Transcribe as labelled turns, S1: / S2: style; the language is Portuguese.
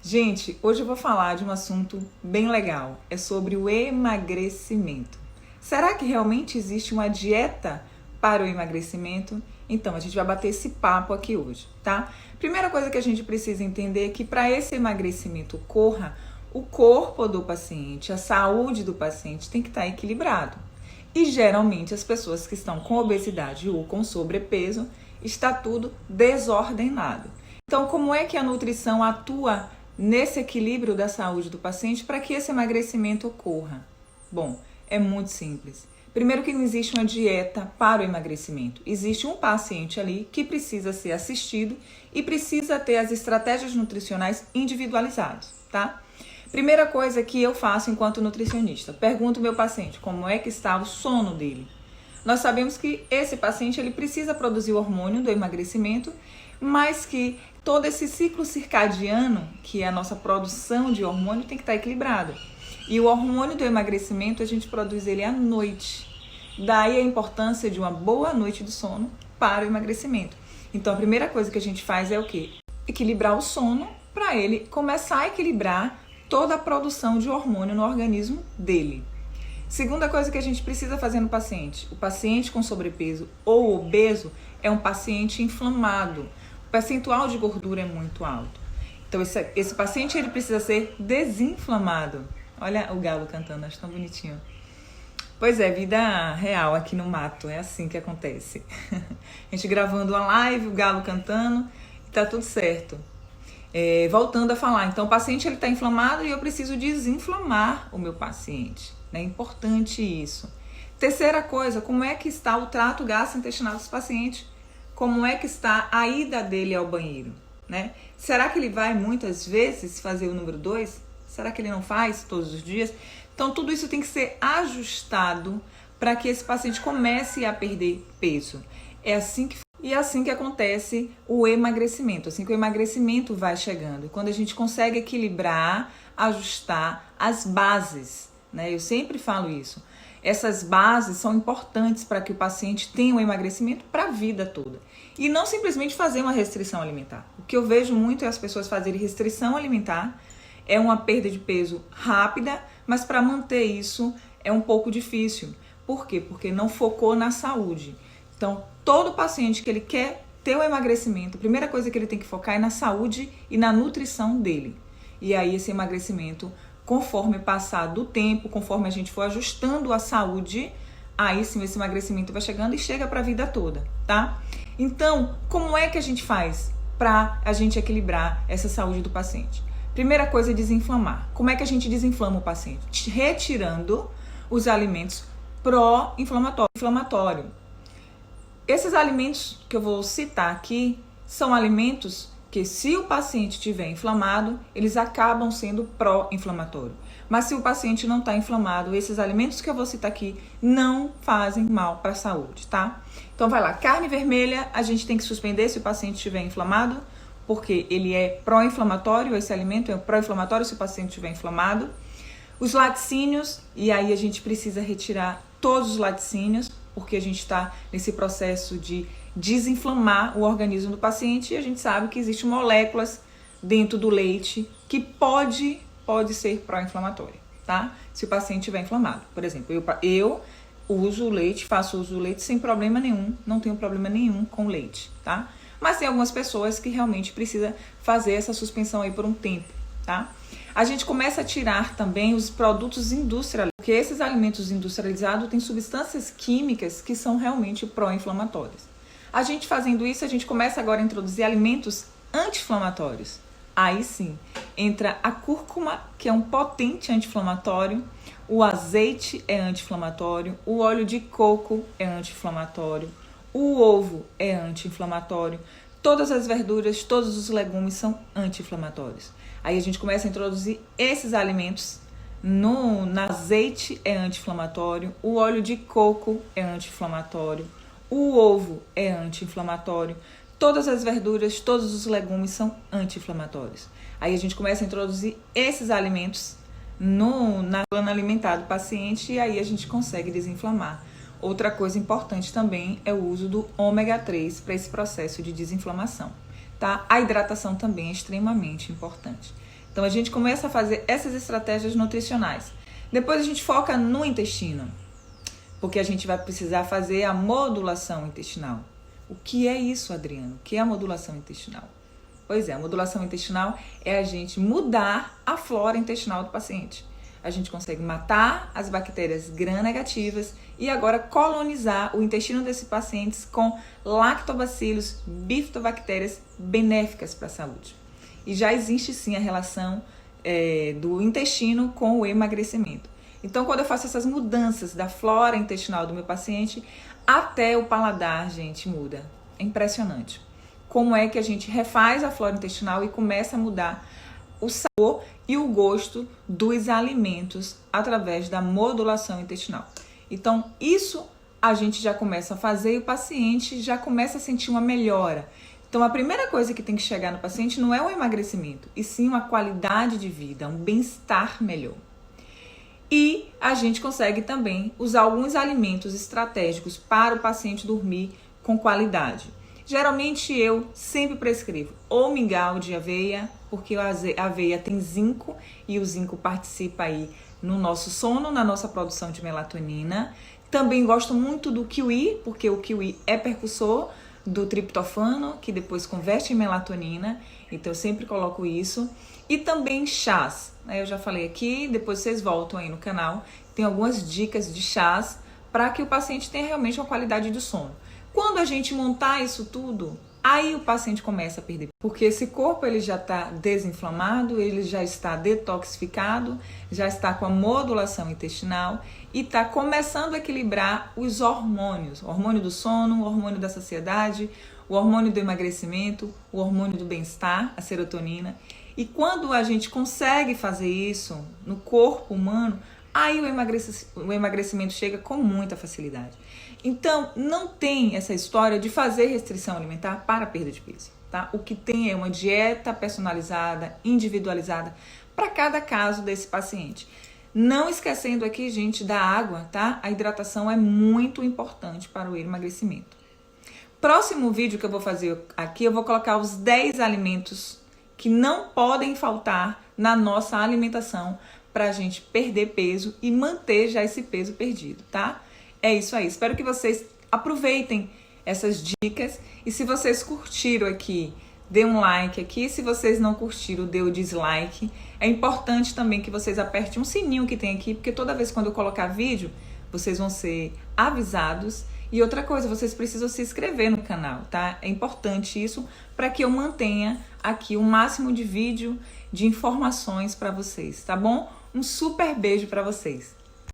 S1: Gente, hoje eu vou falar de um assunto bem legal. É sobre o emagrecimento. Será que realmente existe uma dieta para o emagrecimento? Então, a gente vai bater esse papo aqui hoje, tá? Primeira coisa que a gente precisa entender é que para esse emagrecimento ocorra, o corpo do paciente, a saúde do paciente tem que estar equilibrado. E geralmente as pessoas que estão com obesidade ou com sobrepeso, está tudo desordenado. Então, como é que a nutrição atua nesse equilíbrio da saúde do paciente para que esse emagrecimento ocorra? Bom, é muito simples. Primeiro que não existe uma dieta para o emagrecimento. Existe um paciente ali que precisa ser assistido e precisa ter as estratégias nutricionais individualizadas, tá? Primeira coisa que eu faço enquanto nutricionista, pergunto ao meu paciente como é que está o sono dele. Nós sabemos que esse paciente ele precisa produzir o hormônio do emagrecimento, mas que todo esse ciclo circadiano, que é a nossa produção de hormônio, tem que estar equilibrado. E o hormônio do emagrecimento, a gente produz ele à noite. Daí a importância de uma boa noite de sono para o emagrecimento. Então a primeira coisa que a gente faz é o quê? Equilibrar o sono para ele começar a equilibrar toda a produção de hormônio no organismo dele. Segunda coisa que a gente precisa fazer no paciente. O paciente com sobrepeso ou obeso é um paciente inflamado. O percentual de gordura é muito alto. Então esse paciente ele precisa ser desinflamado. Olha o galo cantando, acho tão bonitinho. Pois é, vida real aqui no mato, é assim que acontece. A gente gravando uma live, o galo cantando, e tá tudo certo. Voltando a falar, então o paciente ele está inflamado e eu preciso desinflamar o meu paciente. É importante isso. Terceira coisa, como é que está o trato gastrointestinal desse paciente? Como é que está a ida dele ao banheiro, né? Será que ele vai muitas vezes fazer o número 2? Será que ele não faz todos os dias? Então tudo isso tem que ser ajustado para que esse paciente comece a perder peso. É assim que acontece o emagrecimento, assim que o emagrecimento vai chegando. Quando a gente consegue equilibrar, ajustar as bases, né? Eu sempre falo isso. Essas bases são importantes para que o paciente tenha um emagrecimento para a vida toda. E não simplesmente fazer uma restrição alimentar. O que eu vejo muito é as pessoas fazerem restrição alimentar. É uma perda de peso rápida, mas para manter isso é um pouco difícil. Por quê? Porque não focou na saúde. Então, todo paciente que ele quer ter o emagrecimento, a primeira coisa que ele tem que focar é na saúde e na nutrição dele. E aí esse emagrecimento, conforme passar do tempo, conforme a gente for ajustando a saúde, aí sim esse emagrecimento vai chegando e chega para a vida toda, tá? Então, como é que a gente faz para a gente equilibrar essa saúde do paciente? Primeira coisa é desinflamar. Como é que a gente desinflama o paciente? Retirando os alimentos pró-inflamatório. Esses alimentos que eu vou citar aqui são alimentos que, se o paciente estiver inflamado, eles acabam sendo pró-inflamatório. Mas se o paciente não está inflamado, esses alimentos que eu vou citar aqui não fazem mal para a saúde, tá? Então vai lá, carne vermelha a gente tem que suspender se o paciente estiver inflamado, porque ele é pró-inflamatório, esse alimento é pró-inflamatório se o paciente estiver inflamado. Os laticínios, e aí a gente precisa retirar todos os laticínios, porque a gente está nesse processo de desinflamar o organismo do paciente e a gente sabe que existem moléculas dentro do leite que pode ser pró-inflamatória, tá? Se o paciente estiver inflamado. Por exemplo, eu uso o leite, faço uso do leite sem problema nenhum, não tenho problema nenhum com leite, tá? Mas tem algumas pessoas que realmente precisa fazer essa suspensão aí por um tempo, tá? A gente começa a tirar também os produtos industrializados, porque esses alimentos industrializados têm substâncias químicas que são realmente pró-inflamatórias. A gente fazendo isso, a gente começa agora a introduzir alimentos anti-inflamatórios. Aí sim, entra a cúrcuma, que é um potente anti-inflamatório, o azeite é anti-inflamatório, o óleo de coco é anti-inflamatório, o ovo é anti-inflamatório, todas as verduras, todos os legumes são anti-inflamatórios. Aí a gente começa a introduzir esses alimentos no azeite é anti-inflamatório, o óleo de coco é anti-inflamatório, o ovo é anti-inflamatório, todas as verduras, todos os legumes são anti-inflamatórios. Aí a gente começa a introduzir esses alimentos na plano alimentar do paciente e aí a gente consegue desinflamar. Outra coisa importante também é o uso do ômega 3 para esse processo de desinflamação, tá? A hidratação também é extremamente importante. Então a gente começa a fazer essas estratégias nutricionais. Depois a gente foca no intestino, porque a gente vai precisar fazer a modulação intestinal. O que é isso, Adriano? O que é a modulação intestinal? Pois é, a modulação intestinal é a gente mudar a flora intestinal do paciente. A gente consegue matar as bactérias gram-negativas e agora colonizar o intestino desses pacientes com lactobacilos, bifidobactérias benéficas para a saúde. E já existe sim a relação do intestino com o emagrecimento. Então, quando eu faço essas mudanças da flora intestinal do meu paciente, até o paladar, gente, muda. É impressionante. Como é que a gente refaz a flora intestinal e começa a mudar o sabor e o gosto dos alimentos através da modulação intestinal. Então, isso a gente já começa a fazer e o paciente já começa a sentir uma melhora. Então, a primeira coisa que tem que chegar no paciente não é o emagrecimento, e sim uma qualidade de vida, um bem-estar melhor. E a gente consegue também usar alguns alimentos estratégicos para o paciente dormir com qualidade. Geralmente eu sempre prescrevo ou mingau de aveia, porque a aveia tem zinco e o zinco participa aí no nosso sono, na nossa produção de melatonina. Também gosto muito do kiwi, porque o kiwi é precursor do triptofano, que depois converte em melatonina, então eu sempre coloco isso. E também chás, né? Eu já falei aqui, depois vocês voltam aí no canal, tem algumas dicas de chás para que o paciente tenha realmente uma qualidade do sono. Quando a gente montar isso tudo, aí o paciente começa a perder, porque esse corpo ele já está desinflamado, ele já está detoxificado, já está com a modulação intestinal e está começando a equilibrar os hormônios, o hormônio do sono, o hormônio da saciedade, o hormônio do emagrecimento, o hormônio do bem-estar, a serotonina. E quando a gente consegue fazer isso no corpo humano, aí o emagrecimento chega com muita facilidade. Então, não tem essa história de fazer restrição alimentar para perda de peso, tá? O que tem é uma dieta personalizada, individualizada para cada caso desse paciente. Não esquecendo aqui, gente, da água, tá? A hidratação é muito importante para o emagrecimento. Próximo vídeo que eu vou fazer aqui, eu vou colocar os 10 alimentos que não podem faltar na nossa alimentação para a gente perder peso e manter já esse peso perdido, tá? É isso aí. Espero que vocês aproveitem essas dicas e se vocês curtiram aqui, dê um like aqui. Se vocês não curtiram, dê o dislike. É importante também que vocês apertem um sininho que tem aqui, porque toda vez quando eu colocar vídeo, vocês vão ser avisados. E outra coisa, vocês precisam se inscrever no canal, tá? É importante isso para que eu mantenha aqui o máximo de vídeo, de informações para vocês, tá bom? Um super beijo para vocês.